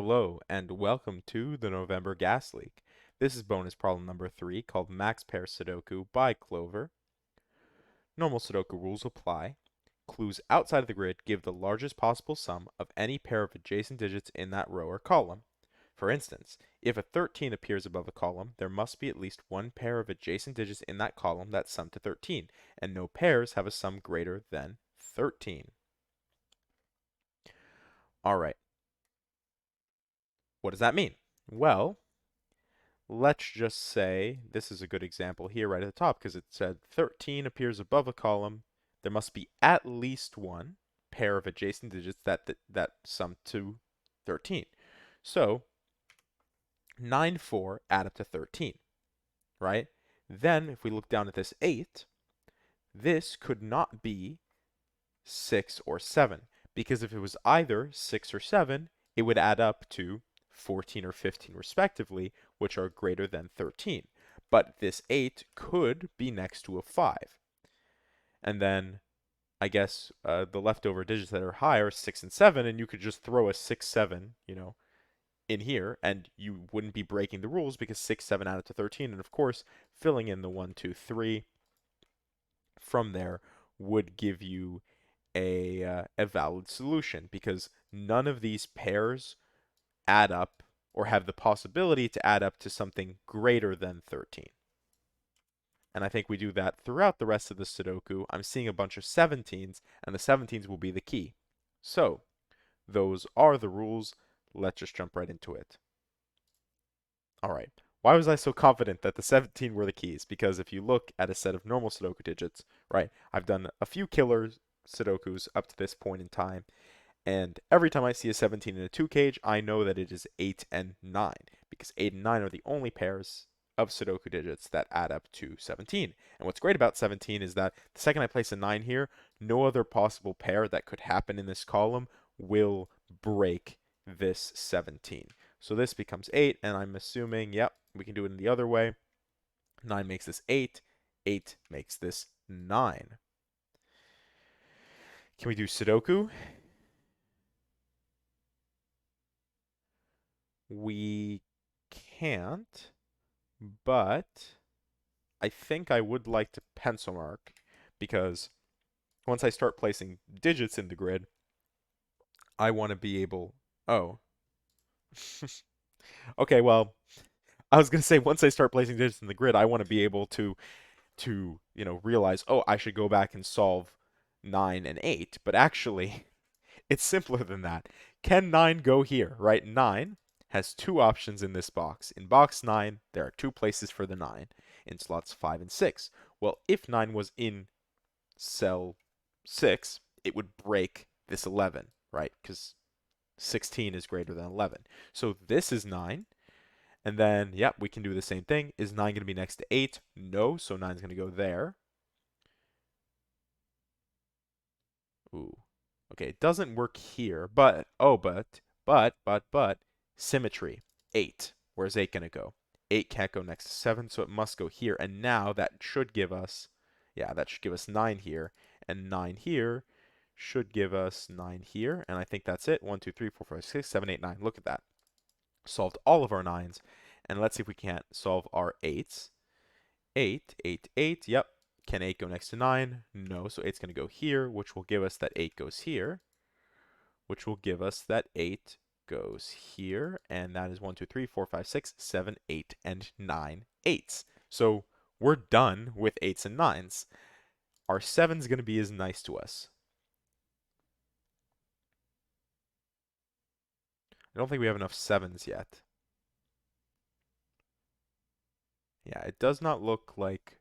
Hello, and welcome to the November Gas Leak. This is bonus problem number 3 called Max Pair Sudoku by Clover. Normal Sudoku rules apply. Clues outside of the grid give the largest possible sum of any pair of adjacent digits in that row or column. For instance, if a 13 appears above a column, there must be at least one pair of adjacent digits in that column that sum to 13, and no pairs have a sum greater than 13. Alright, what does that mean? Well, let's just say this is a good example here right at the top because it said 13 appears above a column. There must be at least one pair of adjacent digits that sum to 13. So 9, 4 add up to 13, right? Then if we look down at this 8, this could not be 6 or 7 because if it was either 6 or 7, it would add up to 14 or 15 respectively, which are greater than 13. But this 8 could be next to a 5. And then I guess the leftover digits that are higher are 6 and 7, and you could just throw a 6, 7, in here, and you wouldn't be breaking the rules because 6, 7 added to 13. And of course, filling in the 1, 2, 3 from there would give you a valid solution because none of these pairs add up or have the possibility to add up to something greater than 13. And I think we do that throughout the rest of the Sudoku. I'm seeing a bunch of 17s, and the 17s will be the key. So, those are the rules. Let's just jump right into it. All right. Why was I so confident that the 17 were the keys? Because if you look at a set of normal Sudoku digits, right, I've done a few killer Sudokus up to this point in time, and every time I see a 17 in a 2 cage, I know that it is 8 and 9, because 8 and 9 are the only pairs of Sudoku digits that add up to 17. And what's great about 17 is that the second I place a 9 here, no other possible pair that could happen in this column will break this 17. So this becomes 8, and I'm assuming, yep, we can do it in the other way. 9 makes this 8, 8 makes this 9. Can we do Sudoku? We can't, but I think I would like to pencil mark because once I start placing digits in the grid, I want to be able. Oh. Okay, well, I was going to say once I start placing digits in the grid, I want to be able to realize, oh, I should go back and solve 9 and 8, but actually it's simpler than that. Can 9 go here, right? 9 has two options in this box. In box 9, there are two places for the 9 in slots 5 and 6. Well, if 9 was in cell 6, it would break this 11, right? Because 16 is greater than 11. So this is 9. And then, yep, we can do the same thing. Is 9 going to be next to 8? No, so 9 is going to go there. Ooh. Okay, it doesn't work here, but, oh, but, symmetry. 8. Where's 8 going to go? 8 can't go next to 7, so it must go here. And now that should give us, yeah, that should give us 9 here. And 9 here should give us 9 here. And I think that's it. 1, 2, 3, 4, 5, 6, 7, 8, 9. Look at that. Solved all of our 9s. And let's see if we can't solve our 8s. 8, 8, 8. Yep. Can 8 go next to 9? No, so 8's going to go here, which will give us that 8 goes here, which will give us that 8 goes here, and that is 1, 2, 3, 4, 5, 6, 7, 8, and 9 8s. So we're done with 8s and 9s. Our 7's going to be as nice to us. I don't think we have enough 7s yet. Yeah, it does not look like,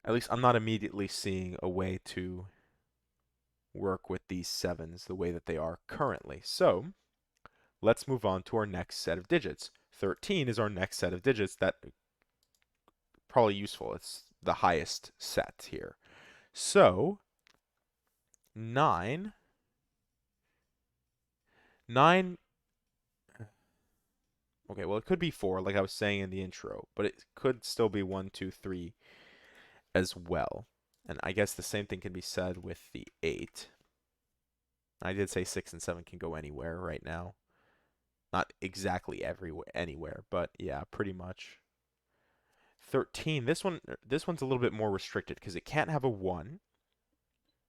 at least I'm not immediately seeing a way to work with these 7s the way that they are currently. So let's move on to our next set of digits. 13 is our next set of digits that probably useful. It's the highest set here. So 9, 9, okay, well, it could be 4, like I was saying in the intro, but it could still be 1, 2, 3 as well. And I guess the same thing can be said with the 8. I did say 6 and 7 can go anywhere right now. Not exactly everywhere, anywhere, but yeah, pretty much. 13, this one's a little bit more restricted because it can't have a 1,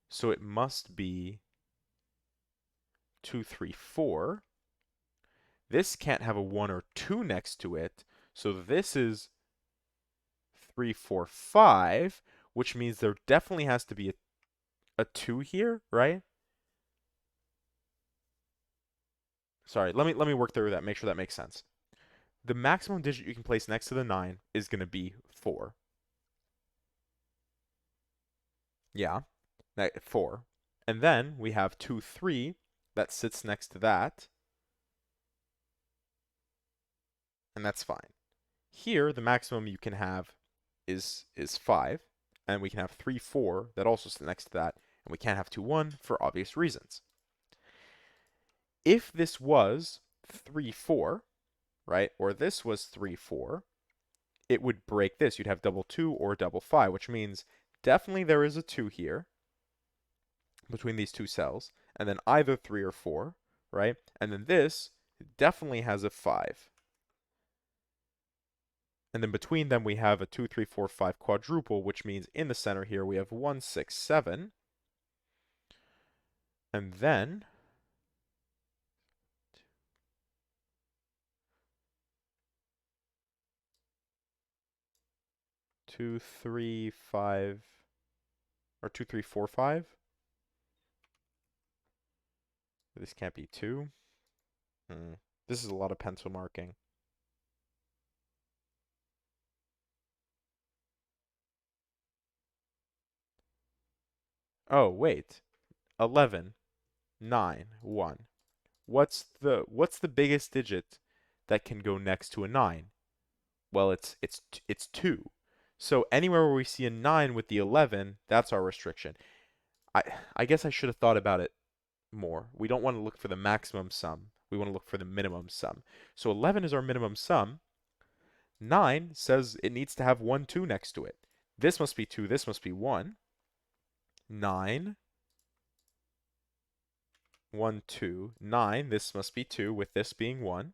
so it must be 2, 3, 4. This can't have a 1 or 2 next to it, so this is 3, 4, 5, which means there definitely has to be a 2 here, right? Sorry, let me work through that, make sure that makes sense. The maximum digit you can place next to the 9 is going to be 4. Yeah, 4. And then we have 2, 3 that sits next to that, and that's fine. Here, the maximum you can have is 5, and we can have 3, 4 that also sit next to that, and we can't have 2, 1 for obvious reasons. If this was 3, 4, right, or this was 3, 4, it would break this. You'd have double 2 or double 5, which means definitely there is a 2 here between these two cells, and then either 3 or 4, right? And then this definitely has a 5. And then between them we have a 2, 3, 4, 5 quadruple, which means in the center here we have 1, 6, 7. And then 2, 3, 5, or 2, 3, 4, 5. This can't be 2. This is a lot of pencil marking. Oh, wait. 11, 9, 1. What's the biggest digit that can go next to a 9? Well, it's 2. So anywhere where we see a 9 with the 11, that's our restriction. I I guess I should have thought about it more. We don't want to look for the maximum sum. We want to look for the minimum sum. So 11 is our minimum sum. 9 says it needs to have 1, 2 next to it. This must be 2, this must be 1. 9, 1, 2. 9, this must be 2, with this being 1.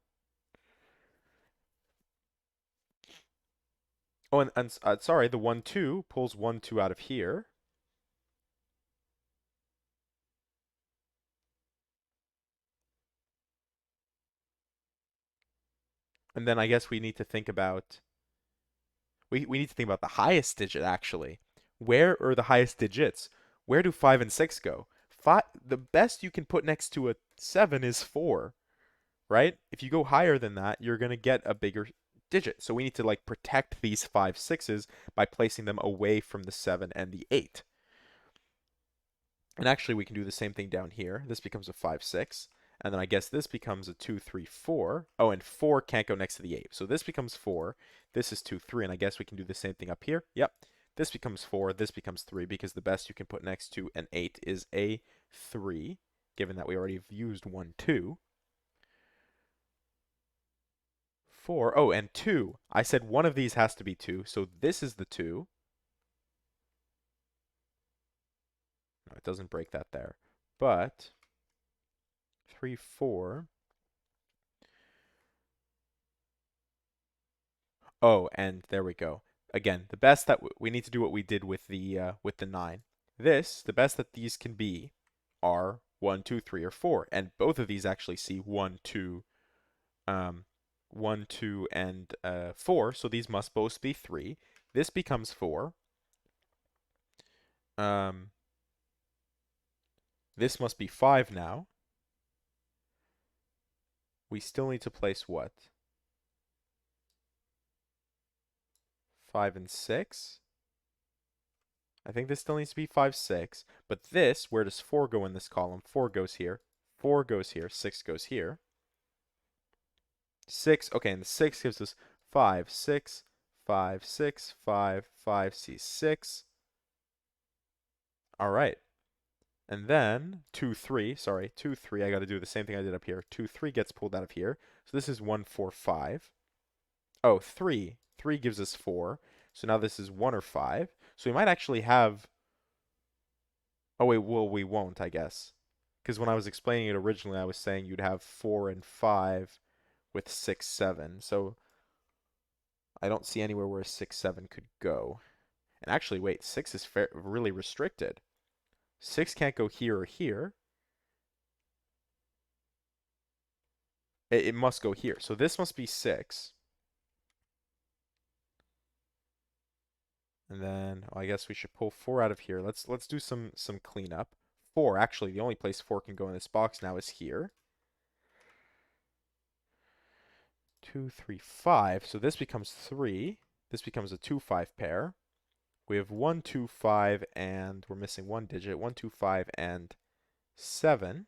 Oh, and sorry, the 1, 2 pulls 1, 2 out of here. And then I guess we need to think about we need to think about the highest digit actually. Where are the highest digits? Where do 5 and 6 go? The best you can put next to a 7 is 4, right? If you go higher than that, you're going to get a bigger digit. So we need to like protect these 5, 6s by placing them away from the 7 and the 8. And actually we can do the same thing down here. This becomes a 5, 6. And then I guess this becomes a 2, 3, 4. Oh, and 4 can't go next to the 8. So this becomes 4. This is 2, 3. And I guess we can do the same thing up here. Yep. This becomes 4. This becomes 3 because the best you can put next to an 8 is a 3, given that we already have used 1, 2. 4. Oh, and 2. I said one of these has to be 2. So this is the 2. No, it doesn't break that there. But 3, 4. Oh, and there we go. Again, the best that we need to do what we did with the 9. The best that these can be are 1, 2, 3, or 4, and both of these actually see 1, 2, 1, 2, and 4. So these must both be 3. This becomes 4. Um, this must be 5 now. We still need to place what? 5 and 6. I think this still needs to be 5, 6. But this, where does 4 go in this column? 4 goes here. 4 goes here. 6 goes here. 6, okay, and the 6 gives us 5, 6, 5, 6, 5, 5, C6. All right. And then 2, 3, sorry, 2, 3, I got to do the same thing I did up here. 2, 3 gets pulled out of here. So this is 1, 4, 5. Oh, 3. 3 gives us 4. So now this is 1 or 5. So we might actually have... Oh, wait, well, we won't, I guess. Because when I was explaining it originally, I was saying you'd have 4 and 5 with 6, 7. So I don't see anywhere where 6, 7 could go. And actually, wait, 6 is really restricted. 6 can't go here or here. It must go here. So this must be 6. And then I guess we should pull 4 out of here. Let's do some cleanup. 4, actually, the only place 4 can go in this box now is here. 2, 3, 5. So this becomes 3. This becomes a 2, 5 pair. We have 1, 2, 5, and we're missing one digit. 1, 2, 5, and 7.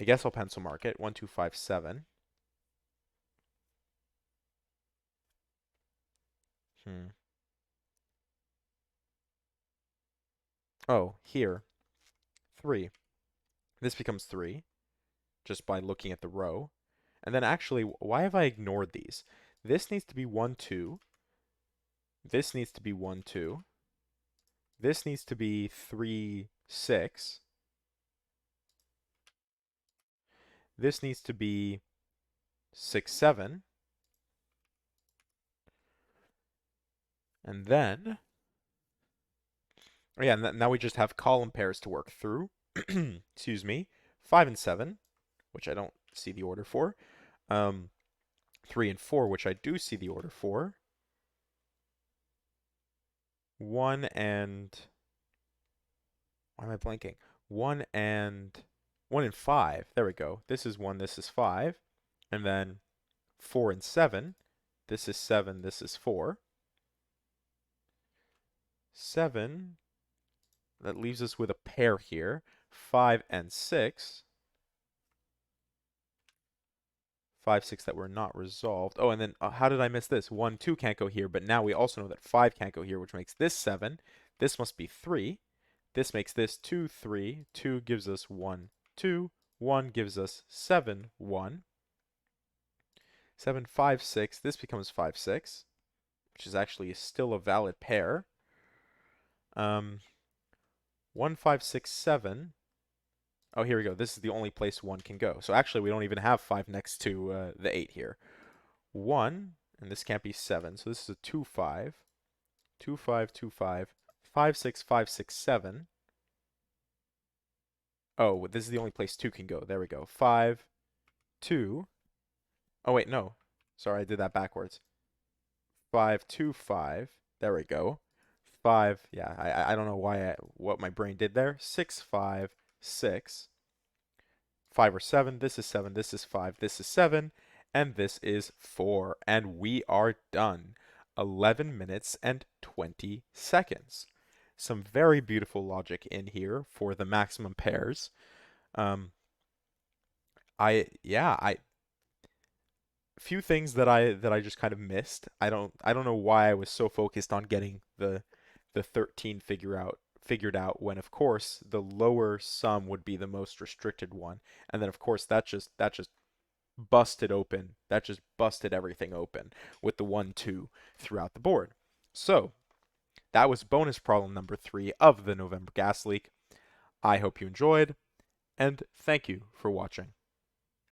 I guess I'll pencil mark it. 1, 2, 5, 7. Hmm. Oh, here. 3. This becomes 3, just by looking at the row. And then actually, why have I ignored these? This needs to be 1, 2. This needs to be 1, 2. This needs to be 3, 6. This needs to be 6, 7. And then, oh yeah, now we just have column pairs to work through. Excuse me. 5 and 7, which I don't see the order for. 3 and 4, which I do see the order for. 1 and... Why am I blanking? 1 and 5. There we go. This is 1, this is 5. And then 4 and 7. This is 7, this is 4. 7. That leaves us with a pair here. 5 and 6. 5, 6 that were not resolved. Oh, and then how did I miss this? 1, 2 can't go here, but now we also know that 5 can't go here, which makes this 7. This must be 3. This makes this 2, 3. 2 gives us 1, 2. 1 gives us 7, 1. 7, 5, 6. This becomes 5, 6, which is actually still a valid pair. 1, 5, 6, 7. Oh, here we go. This is the only place 1 can go. So actually, we don't even have 5 next to the 8 here. 1, and this can't be 7. So this is a 2, 5. 2, 5, 2, 5. 5, 6, 5, 6, 7. Oh, this is the only place 2 can go. There we go. 5, 2. Oh, wait, no. Sorry, I did that backwards. 5, 2, 5. There we go. 5, yeah, I don't know what my brain did there. 6, 5, 6. 5 or 7. This is 7. This is 5. This is 7. And this is 4. And we are done. 11 minutes and 20 seconds. Some very beautiful logic in here for the maximum pairs. Um, I few things that I just kind of missed. I don't know why I was so focused on getting the 13 figured out when of course the lower sum would be the most restricted one. And then of course that just busted open. That just busted everything open with the 1 2 throughout the board. So, that was bonus problem number 3 of the November gas leak. I hope you enjoyed and thank you for watching.